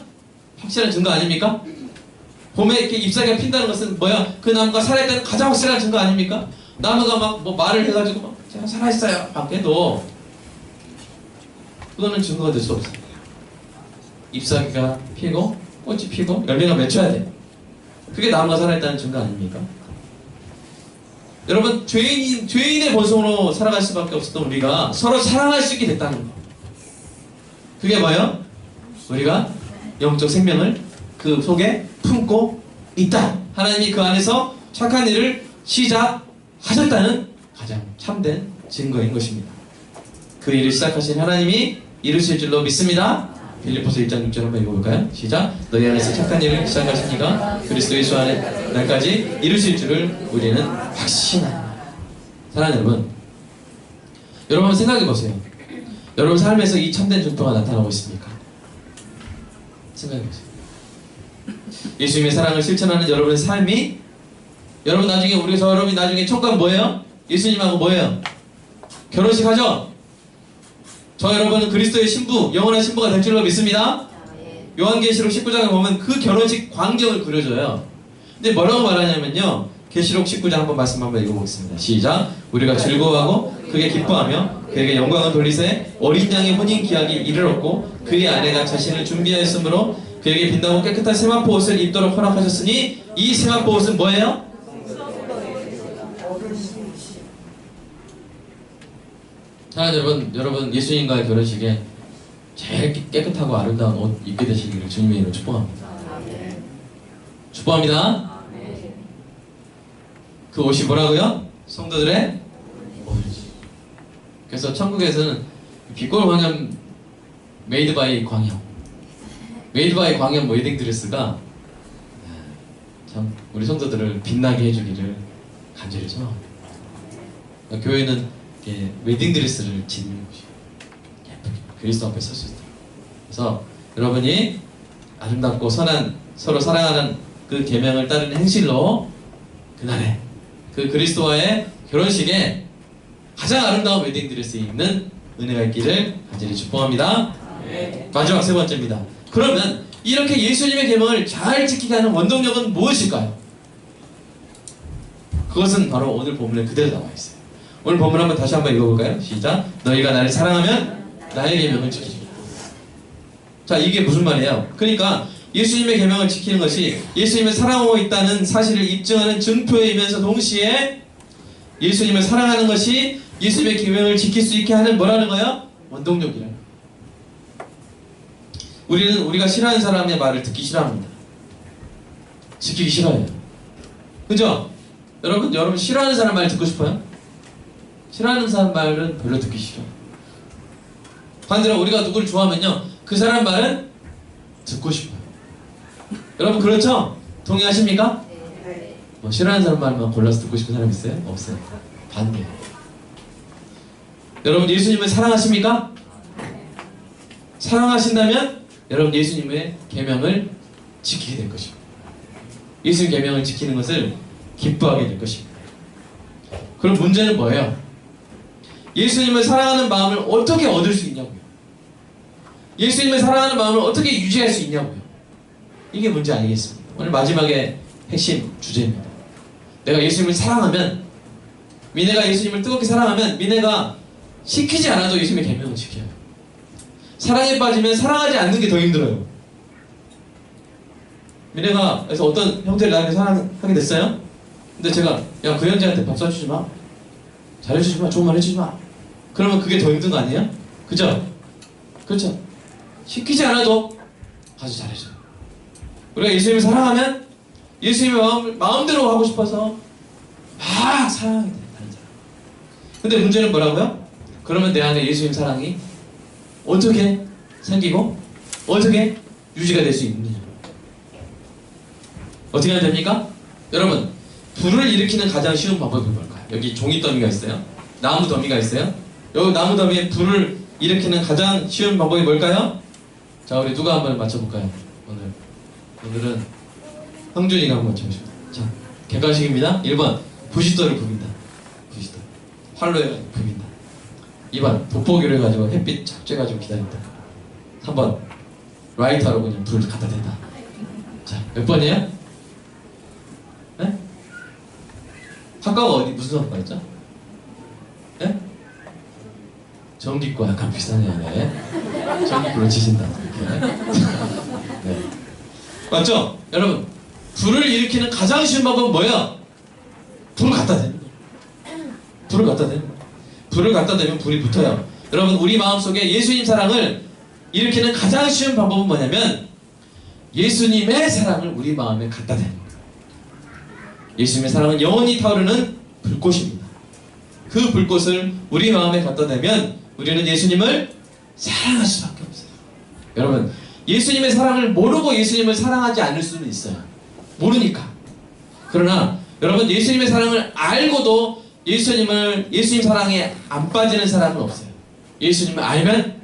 확실한 증거 아닙니까? 봄에 이렇게 잎사귀가 핀다는 것은 뭐야? 그 나무가 살아있다는 가장 확실한 증거 아닙니까? 나무가 막 뭐 말을 해가지고 막 제가 살아있어요 막 해도 그거는 증거가 될 수 없어요. 잎사귀가 피고 꽃이 피고 열매가 맺혀야 돼. 그게 나무가 살아있다는 증거 아닙니까? 여러분, 죄인의 본성으로 살아갈 수밖에 없었던 우리가 서로 사랑할 수 있게 됐다는 거. 그게 뭐예요? 우리가 영적 생명을 그 속에 품고 있다. 하나님이 그 안에서 착한 일을 시작하셨다는 가장 참된 증거인 것입니다. 그 일을 시작하신 하나님이 이루실 줄로 믿습니다. 빌립보서 1장 6절 한번 읽어볼까요? 시작. 너희 안에서 착한 일을 시작하신 이가 그리스도 예수 안에 날까지 이루실 줄을 우리는 확신합니다. 사랑하는 여러분, 여러분 한번 생각해보세요. 여러분 삶에서 이 참된 증표가 나타나고 있습니까? 생각해보세요. 예수님의 사랑을 실천하는 여러분의 삶이 여러분 나중에 여러분이 나중에 천국 가면 뭐예요? 예수님하고 뭐예요? 결혼식 하죠? 저 여러분은 그리스도의 신부, 영원한 신부가 될 줄로 믿습니다. 요한계시록 19장에 보면 그 결혼식 광경을 그려줘요. 근데 뭐라고 말하냐면요, 계시록 19장 한번 말씀 한번 읽어보겠습니다. 시작. 우리가 즐거워하고 그게 기뻐하며 그에게 영광을 돌리세 어린 양의 혼인 기약이 이르렀고 그의 아내가 자신을 준비하였으므로 그에게 빛나고 깨끗한 세마포 옷을 입도록 허락하셨으니 이 세마포 옷은 뭐예요? 자, 여러분 예수님과의 결혼식에 제일 깨끗하고 아름다운 옷 입게 되시기를 주님의 이름으로 축복합니다. 축복합니다. 그 옷이 뭐라고요? 성도들의 옷이지. 그래서 천국에서는 빛골 광염 메이드 바이 광염 웨딩 드레스가 참 우리 성도들을 빛나게 해주기를 간절히 소망합니다. 교회는 웨딩 드레스를 짓는 곳이에요. 예쁘게 그리스도 앞에 설 수 있도록. 그래서 여러분이 아름답고 선한 서로 사랑하는 그 계명을 따르는 행실로 그날에 그 그리스도와의 결혼식에 가장 아름다운 웨딩 드레스 입는 은혜가 있기를 간절히 축복합니다. 마지막 세 번째입니다. 그러면 이렇게 예수님의 계명을 잘 지키게 하는 원동력은 무엇일까요? 그것은 바로 오늘 본문에 그대로 나와 있어요. 오늘 본문 한번 다시 한번 읽어볼까요? 시작. 너희가 나를 사랑하면 나의 계명을 지키리라. 자, 이게 무슨 말이에요? 그러니까 예수님의 계명을 지키는 것이 예수님을 사랑하고 있다는 사실을 입증하는 증표이면서 동시에 예수님을 사랑하는 것이 예수님의 계명을 지킬 수 있게 하는 뭐라는 거예요? 원동력이라는 거예요. 우리가 싫어하는 사람의 말을 듣기 싫어합니다. 지키기 싫어해요. 그죠? 여러분 싫어하는 사람 말 듣고 싶어요? 싫어하는 사람 말은 별로 듣기 싫어요. 반대로 우리가 누구를 좋아하면요, 그 사람 말은 듣고 싶어요. 여러분 그렇죠? 동의하십니까? 뭐 싫어하는 사람 말만 골라서 듣고 싶은 사람 있어요? 없어요. 반대. 여러분 예수님을 사랑하십니까? 사랑하신다면 여러분 예수님의 계명을 지키게 될 것입니다. 예수님 계명을 지키는 것을 기뻐하게 될 것입니다. 그럼 문제는 뭐예요? 예수님을 사랑하는 마음을 어떻게 얻을 수 있냐고요. 예수님을 사랑하는 마음을 어떻게 유지할 수 있냐고요. 이게 문제 아니겠습니까? 오늘 마지막에 핵심 주제입니다. 내가 예수님을 사랑하면, 미네가 예수님을 뜨겁게 사랑하면 미네가 시키지 않아도 예수님의 계명을 지켜요. 사랑에 빠지면 사랑하지 않는 게 더 힘들어요. 미네가 그래서 어떤 형제를 나에게 사랑하게 됐어요. 근데 제가 야, 그 형제한테 밥 사주지 마, 잘해주지 마, 좋은 말 해주지 마. 그러면 그게 더 힘든 거 아니에요? 그죠? 그렇죠? 시키지 않아도 아주 잘해줘요. 우리가 예수님을 사랑하면 예수님의 마음대로 하고 싶어서 막 사랑하게 돼요, 다른 사람. 근데 문제는 뭐라고요? 그러면 내 안에 예수님 사랑이 어떻게 생기고 어떻게 유지가 될 수 있느냐? 어떻게 하면 됩니까? 여러분, 불을 일으키는 가장 쉬운 방법이 뭘까요? 여기 종이 더미가 있어요. 나무 더미가 있어요. 여기 나무 더미에 불을 일으키는 가장 쉬운 방법이 뭘까요? 자, 우리 누가 한번 맞춰볼까요? 오늘은 형준이가 한번 맞춰보시죠. 자, 객관식입니다. 1번 부싯돌을 부빈다. 부싯돌 활로 해가지고 부빈다. 2번 돋보기를 해가지고 햇빛 착 쬐가지고 기다린다. 3번 라이터로 그냥 불을 갖다 댄다. 자, 몇 번이에요? 네? 학과가 어디, 무슨 학과였죠? 네? 전기과 약간 비슷하네요. 네. 전기불을 지신다. 네. 맞죠? 여러분, 불을 일으키는 가장 쉬운 방법은 뭐예요? 불을 갖다 대는 거예요. 불을 갖다 대는 거예요. 불을 갖다 대면 불이 붙어요. 여러분, 우리 마음속에 예수님 사랑을 일으키는 가장 쉬운 방법은 뭐냐면 예수님의 사랑을 우리 마음에 갖다 대는 거예요. 예수님의 사랑은 영원히 타오르는 불꽃입니다. 그 불꽃을 우리 마음에 갖다 대면 우리는 예수님을 사랑할 수밖에 없어요. 여러분, 예수님의 사랑을 모르고 예수님을 사랑하지 않을 수는 있어요. 모르니까. 그러나 여러분, 예수님의 사랑을 알고도 예수님 사랑에 안 빠지는 사람은 없어요. 예수님을 알면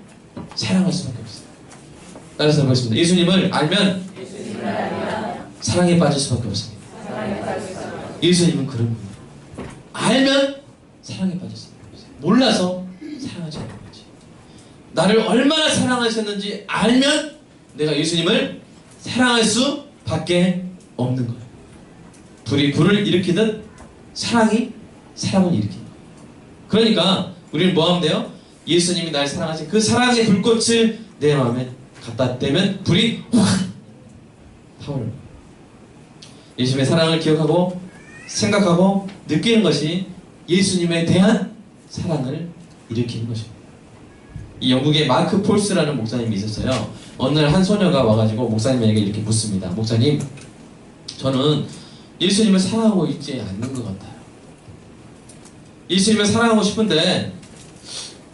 사랑할 수밖에 없어요. 따라서 해보겠습니다. 예수님을 알면 사랑에 빠질 수밖에 없습니다. 예수님은 그런 분이에요. 알면 사랑에 빠질 수밖에 없어요. 몰라서 사랑하지 않는 거지. 나를 얼마나 사랑하셨는지 알면 내가 예수님을 사랑할 수밖에 없는 거예요. 불이 불을 일으키듯 사랑이 사랑을 일으키는 거예요. 그러니까 우리는 뭐 하면 돼요? 예수님이 날 사랑하신 그 사랑의 불꽃을 내 마음에 갖다 대면 불이 확 타오르는 거예요. 예수님의 사랑을 기억하고 생각하고 느끼는 것이 예수님에 대한 사랑을 일으키는 것입니다. 이 영국의 마크 폴스라는 목사님이 있었어요. 어느 날 한 소녀가 와가지고 목사님에게 이렇게 묻습니다. 목사님, 저는 예수님을 사랑하고 있지 않는 것 같아요. 예수님을 사랑하고 싶은데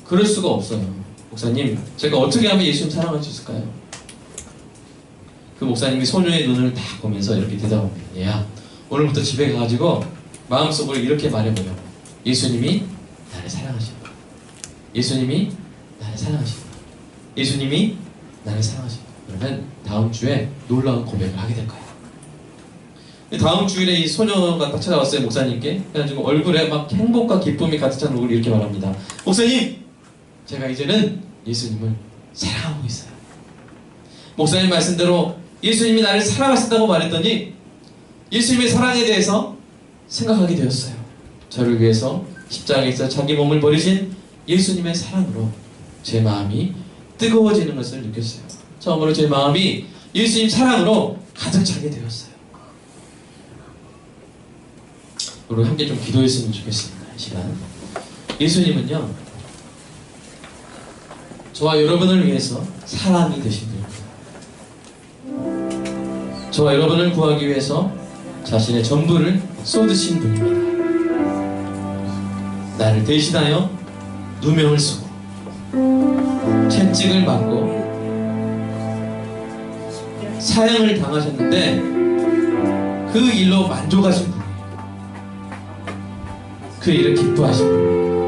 그럴 수가 없어요. 목사님, 제가 어떻게 하면 예수님 사랑할 수 있을까요? 그 목사님이 소녀의 눈을 딱 보면서 이렇게 대답합니다. 얘야, 오늘부터 집에 가가지고 마음속으로 이렇게 말해보려. 예수님이 나를 사랑하신다. 예수님이 나를 사랑하신다. 예수님이 나를 사랑하신다. 그러면 다음 주에 놀라운 고백을 하게 될 거야. 다음 주일에 이 소녀가 딱 찾아왔어요, 목사님께. 그래가지고 얼굴에 막 행복과 기쁨이 가득 찬 얼굴이 이렇게 말합니다. 목사님, 제가 이제는 예수님을 사랑하고 있어요. 목사님 말씀대로 예수님이 나를 사랑하신다고 말했더니 예수님의 사랑에 대해서 생각하게 되었어요. 저를 위해서 십자가에서 자기 몸을 버리신 예수님의 사랑으로 제 마음이 뜨거워지는 것을 느꼈어요. 처음으로 제 마음이 예수님 사랑으로 가득 차게 되었어요. 우리 함께 좀 기도했으면 좋겠습니다. 이 시간. 예수님은요, 저와 여러분을 위해서 사람이 되신 분입니다. 저와 여러분을 구하기 위해서 자신의 전부를 쏟으신 분입니다. 나를 대신하여 누명을 쓰고 채찍을 맞고 사형을 당하셨는데 그 일로 만족하신 분이에요. 그 일을 기뻐하신 분이에요.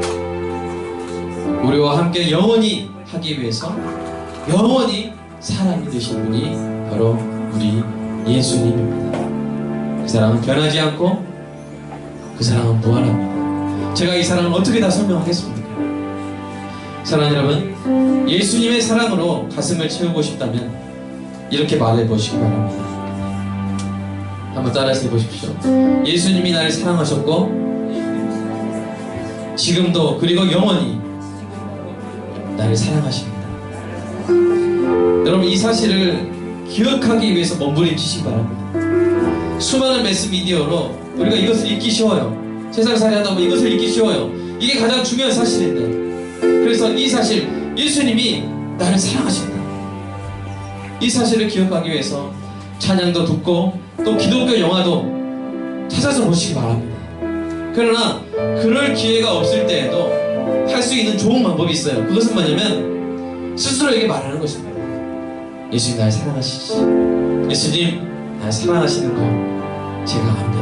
우리와 함께 영원히 하기 위해서 영원히 사람이 되신 분이 바로 우리 예수님입니다. 그 사랑은 변하지 않고 그 사랑은 무한합니다. 제가 이 사랑을 어떻게 다 설명하겠습니까? 사랑하는 여러분, 예수님의 사랑으로 가슴을 채우고 싶다면 이렇게 말해보시기 바랍니다. 한번 따라서 해보십시오. 예수님이 나를 사랑하셨고 지금도 그리고 영원히 나를 사랑하십니다. 여러분, 이 사실을 기억하기 위해서 몸부림치시기 바랍니다. 수많은 매스미디어로 우리가 이것을 읽기 쉬워요. 세상살이 하다 보면 이것을 읽기 쉬워요. 이게 가장 중요한 사실인데, 그래서 이 사실, 예수님이 나를 사랑하십니다, 이 사실을 기억하기 위해서 찬양도 듣고 또 기독교 영화도 찾아서 보시기 바랍니다. 그러나 그럴 기회가 없을 때에도 할 수 있는 좋은 방법이 있어요. 그것은 뭐냐면 스스로에게 말하는 것입니다. 예수님 나를 사랑하시지, 예수님 나를 사랑하시는 거 제가 압니다.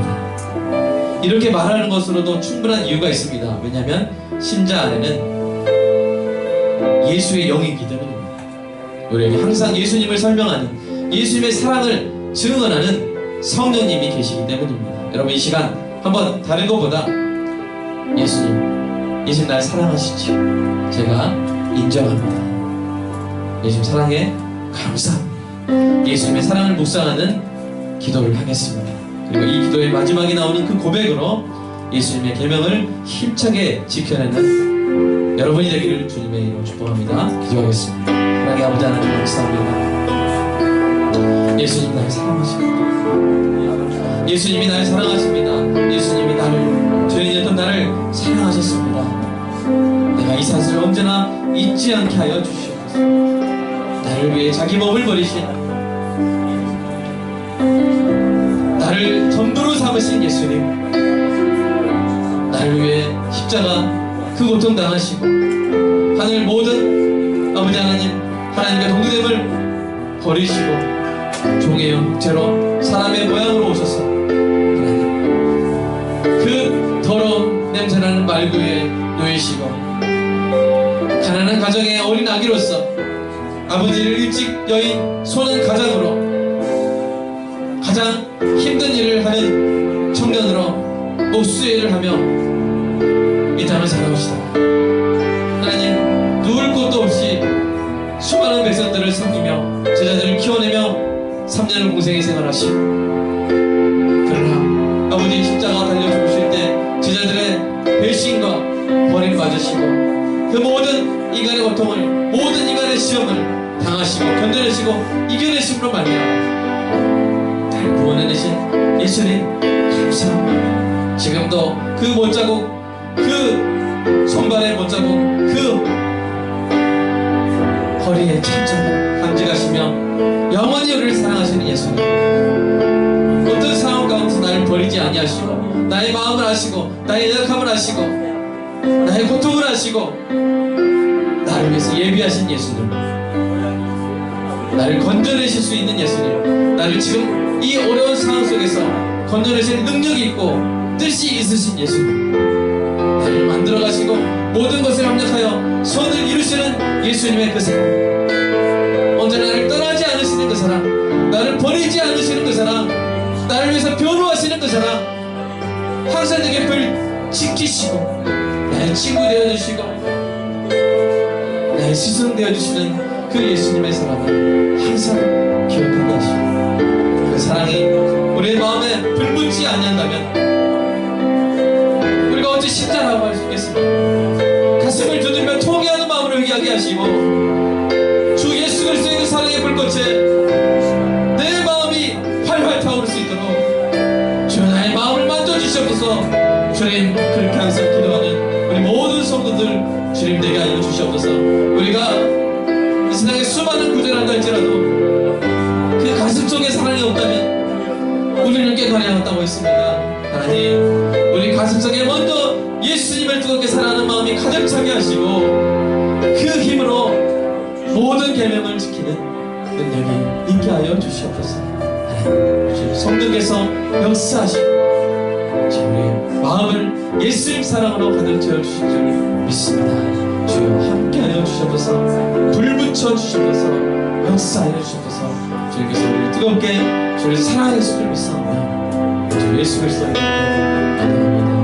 이렇게 말하는 것으로도 충분한 이유가 있습니다. 왜냐하면 신자 안에는 예수의 영이 있기 때문입니다. 우리에게 항상 예수님을 설명하는, 예수님의 사랑을 증언하는 성령님이 계시기 때문입니다. 여러분, 이 시간 한번 다른 것보다 예수님 나를 사랑하시죠, 제가 인정합니다. 예수님 사랑에 감사합니다. 예수님의 사랑을 묵상하는 기도를 하겠습니다. 그리고 이 기도의 마지막에 나오는 그 고백으로 예수님의 계명을 힘차게 지켜내는 여러분이 되기를 주님의 이름으로 축복합니다. 기도하겠습니다. 하나님 아버지 하나님 감사합니다. 예수님 나를 사랑하십니다. 예수님이 나를 사랑하십니다. 예수님이 나를, 죄인이었던 나를 사랑하셨습니다. 내가 이 사실을 언제나 잊지 않게 하여 주시옵소서. 나를 위해 자기 몸을 버리신, 나를 전부로 삼으신 예수님, 나를 위해 십자가 그 고통 당하시고 하늘 모든 아버지 하나님, 하나님과 동등됨을 버리시고 종의 형체로 사람의 모양으로 오셔서 하나님 그 더러운 냄새나는 말구에 놓이시고 가난한 가정의 어린 아기로서 아버지를 일찍 여인 소는 가장으로 가장 힘든 일을 하는 청년으로 목수일을 하며 이 땅을 살아오시다. 하나님, 누울 곳도 없이 수많은 백성들을 섬기며 제자들을 키워내며 3년을 공생의 생활하시고, 그러나 아버지 십자가 달려 죽으실 때 제자들의 배신과 버림받으시고 그 모든 인간의 고통을, 모든 인간의 시험을 당하시고 견뎌내시고 이겨내심으로 말미암아 날 구원해내신 예수님 감사합니다. 지금도 그 못자국, 그 손발의 못자국, 그 허리에 천천히 간직하시며 영원히 우리를 사랑하시는 예수님, 어떤 상황 가운데서 나를 버리지 아니하시고 나의 마음을 아시고 나의 연약함을 아시고 나의 고통을 아시고 나를 위해서 예비하신 예수님, 나를 건져내실 수 있는 예수님, 나를 지금 이 어려운 상황 속에서 건져내실 능력이 있고 뜻이 있으신 예수님, 나를 만들어 가시고 모든 것을 합력하여 선을 이루시는 예수님의 그 사랑, 언제나 나를 떠나지 않으시는 그 사랑, 나를 버리지 않으시는 그 사랑, 나를 위해서 변호하시는 그 사랑, 항상 내 곁을 지키시고 나의 친구 되어주시고 나의 스승 되어주시는 그 예수님의 사랑을 항상 기억하게 하시고, 그 사랑이 우리의 마음에 불붙지 아니한다면 우리가 어찌 신자라고 할 수 있겠습니까? 가슴을 두드리며 통회하는 마음으로 회개하게 하시고 주 예수 그리스도의 그 사랑의 불꽃에 내 마음이 활활 타오를 수 있도록 주여 나의 마음을 만져주시옵소서. 주님, 그렇게 항상 기도하는 우리 모든 성도들 주님 되게 하여 주시옵소서. 우리가 이 세상에 수많은 구제를 한다 할지라도 그 가슴 속에 사랑이 없다면 우리는 깨달아야겠다고 했습니다. 하나님, 우리 가슴속에 먼저 예수님을 뜨겁게 사랑하는 마음이 가득 차게 하시고 그 힘으로 모든 계명을 지키는 능력이 있게 하여 주시옵소서. 하나님, 성령께서 역사하시고 우리의 마음을 예수님 사랑으로 가득 채워주신 줄 믿습니다. 주여 함께하여 주시옵소서. 불 붙여 주시옵소서. 역사하여 주시옵소서. 주님께서 우리를 뜨겁게 주를 사랑하실 줄 믿사오며 주 예수 그리스도의 이름으로 기도합니다.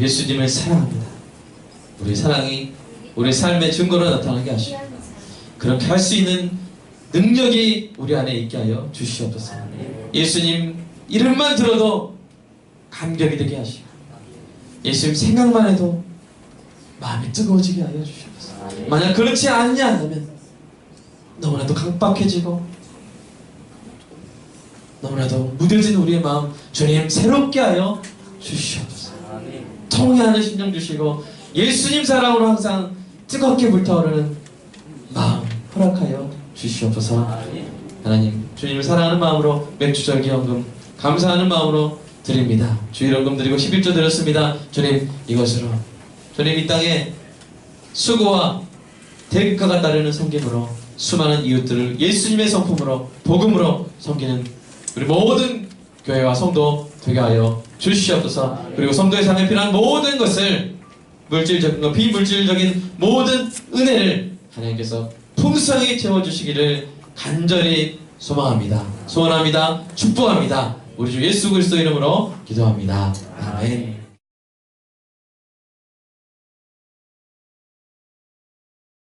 예수님을 사랑합니다. 우리 사랑이 우리 삶의 증거로 나타나게 하시고 그렇게 할 수 있는 능력이 우리 안에 있게 하여 주시옵소서. 예수님 이름만 들어도 감격이 되게 하시고 예수님 생각만 해도 마음이 뜨거워지게 하여 주시옵소서. 만약 그렇지 않냐면 너무나도 강박해지고 너무나도 무뎌진 우리의 마음 주님 새롭게 하여 주시옵소서. 통회하는 심령 주시고 예수님 사랑으로 항상 뜨겁게 불타오르는 마음 허락하여 주시옵소서. 하나님 주님을 사랑하는 마음으로 맥주절기 헌금 감사하는 마음으로 드립니다. 주일 헌금 드리고 11조 드렸습니다. 주님 이것으로 주님 이 땅에 수고와 대가가 따르는 섬김으로 수많은 이웃들을 예수님의 성품으로 복음으로 섬기는 우리 모든 교회와 성도 되게 하여 주시옵소서. 그리고 성도의 삶에 필요한 모든 것을 물질적인 것 비물질적인 모든 은혜를 하나님께서 풍성히 채워주시기를 간절히 소망합니다. 소원합니다. 축복합니다. 우리 주 예수 그리스도 이름으로 기도합니다. 아멘.